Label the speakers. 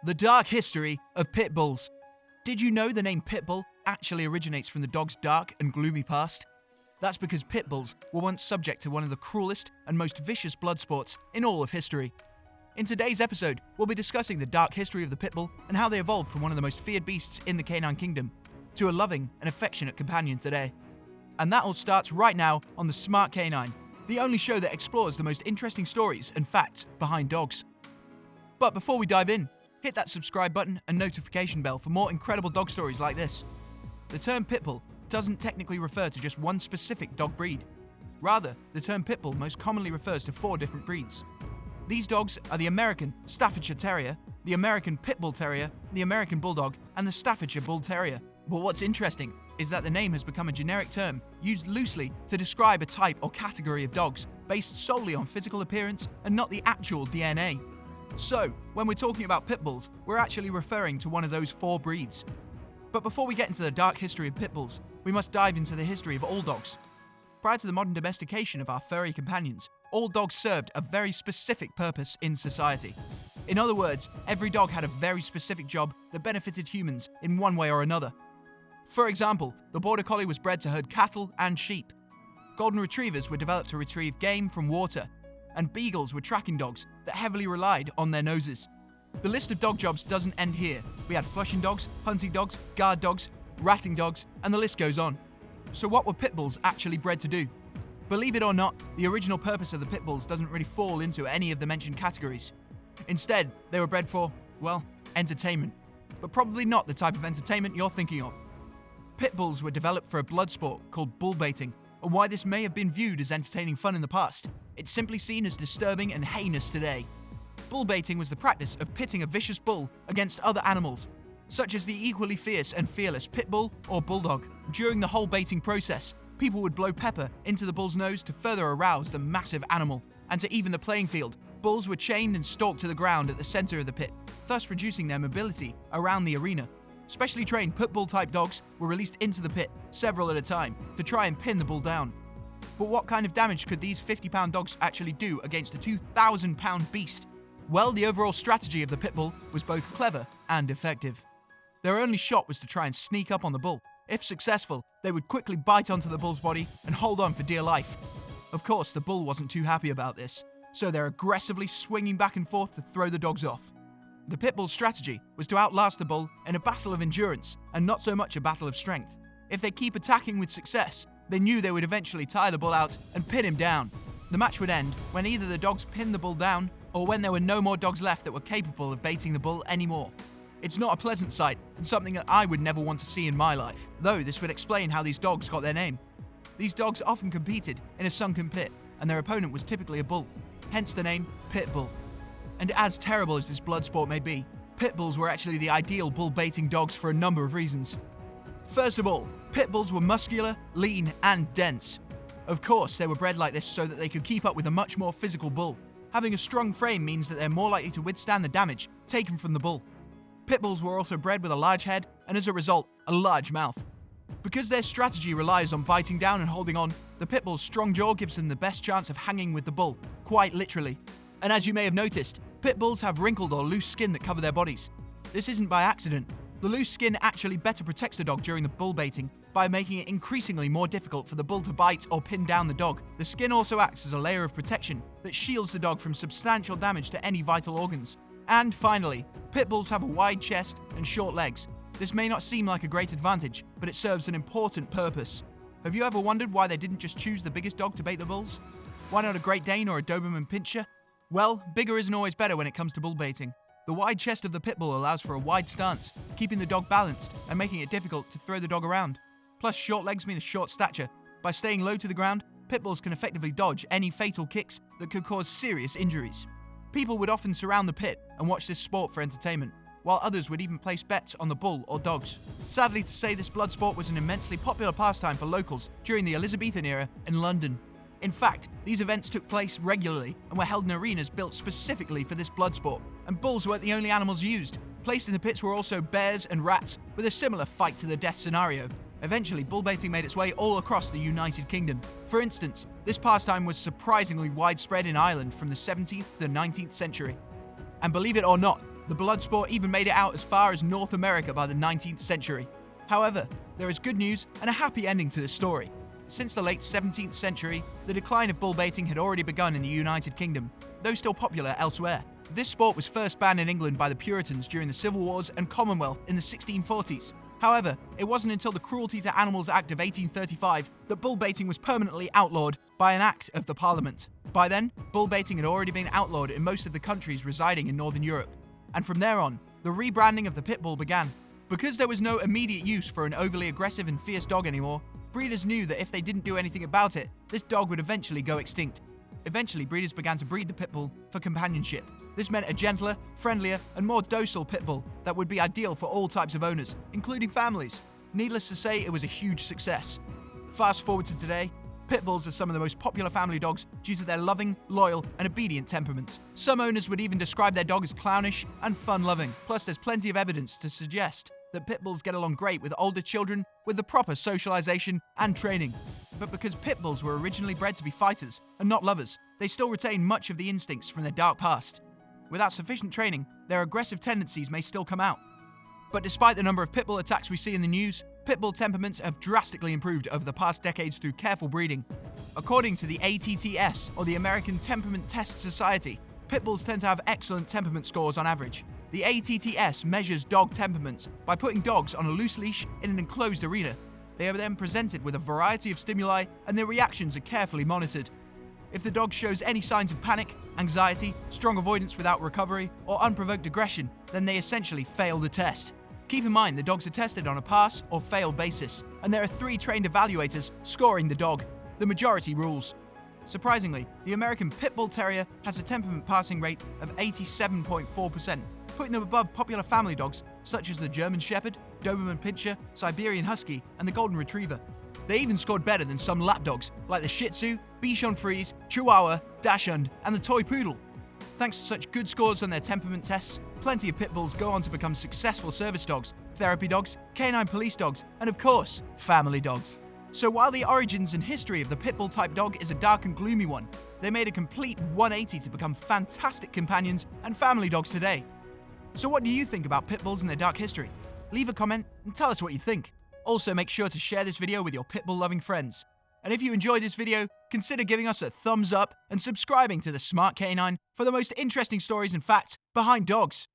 Speaker 1: The dark history of Pitbulls. Did you know the name Pitbull actually originates from the dog's dark and gloomy past? That's because Pitbulls were once subject to one of the cruelest and most vicious blood sports in all of history. In today's episode, we'll be discussing the dark history of the Pitbull and how they evolved from one of the most feared beasts in the canine kingdom to a loving and affectionate companion today. And that all starts right now on The Smart Canine, the only show that explores the most interesting stories and facts behind dogs. But before we dive in, hit that subscribe button and notification bell for more incredible dog stories like this. The term Pitbull doesn't technically refer to just one specific dog breed. Rather, the term Pitbull most commonly refers to 4 different breeds. These dogs are the American Staffordshire Terrier, the American Pitbull Terrier, the American Bulldog, and the Staffordshire Bull Terrier. But what's interesting is that the name has become a generic term used loosely to describe a type or category of dogs based solely on physical appearance and not the actual DNA. So, when we're talking about Pitbulls, we're actually referring to one of those 4 breeds. But before we get into the dark history of Pitbulls, we must dive into the history of all dogs. Prior to the modern domestication of our furry companions, all dogs served a very specific purpose in society. In other words, every dog had a very specific job that benefited humans in one way or another. For example, the Border Collie was bred to herd cattle and sheep. Golden Retrievers were developed to retrieve game from water, and Beagles were tracking dogs that heavily relied on their noses. The list of dog jobs doesn't end here. We had flushing dogs, hunting dogs, guard dogs, ratting dogs, and the list goes on. So what were Pitbulls actually bred to do? Believe it or not, the original purpose of the Pitbulls doesn't really fall into any of the mentioned categories. Instead, they were bred for, well, entertainment. But probably not the type of entertainment you're thinking of. Pitbulls were developed for a blood sport called bull baiting, and why this may have been viewed as entertaining fun in the past, it's simply seen as disturbing and heinous today. Bull baiting was the practice of pitting a vicious bull against other animals, such as the equally fierce and fearless pit bull or bulldog. During the whole baiting process, people would blow pepper into the bull's nose to further arouse the massive animal, and to even the playing field, bulls were chained and stalked to the ground at the center of the pit, thus reducing their mobility around the arena. Specially trained pit bull type dogs were released into the pit, several at a time, to try and pin the bull down. But what kind of damage could these 50-pound dogs actually do against a 2,000-pound beast? Well, the overall strategy of the pit bull was both clever and effective. Their only shot was to try and sneak up on the bull. If successful, they would quickly bite onto the bull's body and hold on for dear life. Of course, the bull wasn't too happy about this, so they're aggressively swinging back and forth to throw the dogs off. The pit bull's strategy was to outlast the bull in a battle of endurance and not so much a battle of strength. If they keep attacking with success, they knew they would eventually tire the bull out and pin him down. The match would end when either the dogs pinned the bull down or when there were no more dogs left that were capable of baiting the bull anymore. It's not a pleasant sight and something that I would never want to see in my life, though this would explain how these dogs got their name. These dogs often competed in a sunken pit, and their opponent was typically a bull, hence the name Pitbull. And as terrible as this blood sport may be, Pitbulls were actually the ideal bull baiting dogs for a number of reasons. First of all, Pitbulls were muscular, lean, and dense. Of course, they were bred like this so that they could keep up with a much more physical bull. Having a strong frame means that they're more likely to withstand the damage taken from the bull. Pitbulls were also bred with a large head and, as a result, a large mouth. Because their strategy relies on biting down and holding on, the Pitbull's strong jaw gives them the best chance of hanging with the bull, quite literally. And as you may have noticed, Pitbulls have wrinkled or loose skin that cover their bodies. This isn't by accident. The loose skin actually better protects the dog during the bull baiting by making it increasingly more difficult for the bull to bite or pin down the dog. The skin also acts as a layer of protection that shields the dog from substantial damage to any vital organs. And finally, Pitbulls have a wide chest and short legs. This may not seem like a great advantage, but it serves an important purpose. Have you ever wondered why they didn't just choose the biggest dog to bait the bulls? Why not a Great Dane or a Doberman Pinscher? Well, bigger isn't always better when it comes to bull baiting. The wide chest of the Pitbull allows for a wide stance, keeping the dog balanced and making it difficult to throw the dog around. Plus, short legs mean a short stature. By staying low to the ground, Pitbulls can effectively dodge any fatal kicks that could cause serious injuries. People would often surround the pit and watch this sport for entertainment, while others would even place bets on the bull or dogs. Sadly to say, this blood sport was an immensely popular pastime for locals during the Elizabethan era in London. In fact, these events took place regularly and were held in arenas built specifically for this blood sport, and bulls weren't the only animals used. Placed in the pits were also bears and rats, with a similar fight-to-the-death scenario. Eventually, bull baiting made its way all across the United Kingdom. For instance, this pastime was surprisingly widespread in Ireland from the 17th to the 19th century. And believe it or not, The blood sport even made it out as far as North America by the 19th century. However, there is good news and a happy ending to this story. Since the late 17th century, the decline of bull baiting had already begun in the United Kingdom, though still popular elsewhere. This sport was first banned in England by the Puritans during the Civil Wars and Commonwealth in the 1640s. However, it wasn't until the Cruelty to Animals Act of 1835 that bull baiting was permanently outlawed by an act of the Parliament. By then, bull baiting had already been outlawed in most of the countries residing in Northern Europe. And from there on, the rebranding of the pit bull began. Because there was no immediate use for an overly aggressive and fierce dog anymore, breeders knew that if they didn't do anything about it, this dog would eventually go extinct. Eventually, breeders began to breed the pit bull for companionship. This meant a gentler, friendlier, and more docile pit bull that would be ideal for all types of owners, including families. Needless to say, it was a huge success. Fast forward to today, pit bulls are some of the most popular family dogs due to their loving, loyal, and obedient temperaments. Some owners would even describe their dog as clownish and fun-loving. Plus, there's plenty of evidence to suggest that pit bulls get along great with older children with the proper socialization and training. But because pit bulls were originally bred to be fighters and not lovers, they still retain much of the instincts from their dark past. Without sufficient training, their aggressive tendencies may still come out. But despite the number of pit bull attacks we see in the news, pit bull temperaments have drastically improved over the past decades through careful breeding. According to the ATTS, or the American Temperament Test Society, pit bulls tend to have excellent temperament scores on average. The ATTS measures dog temperaments by putting dogs on a loose leash in an enclosed arena. They are then presented with a variety of stimuli and their reactions are carefully monitored. If the dog shows any signs of panic, anxiety, strong avoidance without recovery, or unprovoked aggression, then they essentially fail the test. Keep in mind the dogs are tested on a pass or fail basis, and there are 3 trained evaluators scoring the dog. The majority rules. Surprisingly, the American Pit Bull Terrier has a temperament passing rate of 87.4%, putting them above popular family dogs such as the German Shepherd, Doberman Pinscher, Siberian Husky, and the Golden Retriever. They even scored better than some lap dogs like the Shih Tzu, Bichon Frise, Chihuahua, Dachshund, and the Toy Poodle. Thanks to such good scores on their temperament tests, plenty of pit bulls go on to become successful service dogs, therapy dogs, canine police dogs, and of course, family dogs. So while the origins and history of the pit bull type dog is a dark and gloomy one, they made a complete 180 to become fantastic companions and family dogs today. So what do you think about pit bulls and their dark history? Leave a comment and tell us what you think. Also, make sure to share this video with your pit bull loving friends. And if you enjoyed this video, consider giving us a thumbs up and subscribing to The Smart Canine for the most interesting stories and facts behind dogs.